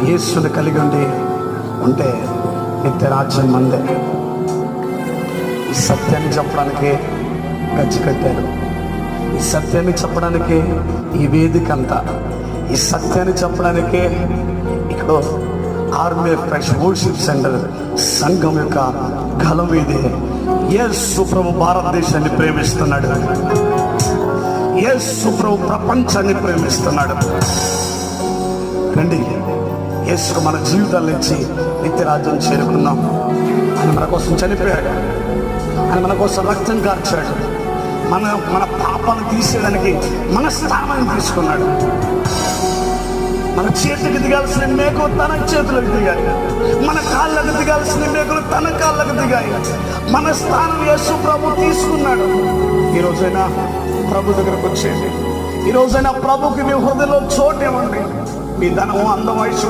యేసుని కలిగి ఉంటే నిత్యరాజ్యం మందే. ఈ సత్యాన్ని చెప్పడానికి గచ్చి కట్టారు. ఈ సత్యాన్ని చెప్పడానికి ఈ వేదిక అంతా, ఈ సత్యాన్ని చెప్పడానికి ఇక్కడ ఆర్మీ ఫ్రెష్ వర్షిప్ సెంటర్ సంఘం యొక్క గలం ఇది. యేసు ప్రభు భారతదేశాన్ని ప్రేమిస్తున్నాడు. యేసు ప్రభు ప్రపంచాన్ని ప్రేమిస్తున్నాడు. రండి, యేసు మన జీవితాల నుంచి నిత్యరాజ్యం చేరుకున్నాం. ఆయన మన కోసం చనిపోయాడు. ఆయన మన కోసం రక్తం కార్చాడు. మన పాపాలను తీసేయడానికి మన స్థానాన్ని తీసుకున్నాడు. మన చేతికి దిగాల్సిన మేకలు తన చేతులకు దిగాయి. మన కాళ్ళకు దిగాల్సిన మేకలు తన కాళ్ళకు దిగాయి. మన స్థానం యేసు ప్రభు తీసుకున్నాడు. ఈ రోజైనా ప్రభు దగ్గరకు వచ్చేయండి. ఈ రోజైనా ప్రభుకి మీ హృదయంలో చోటు ఇవ్వండి. మీ ధనము, అందం, ఐశ్వర్యం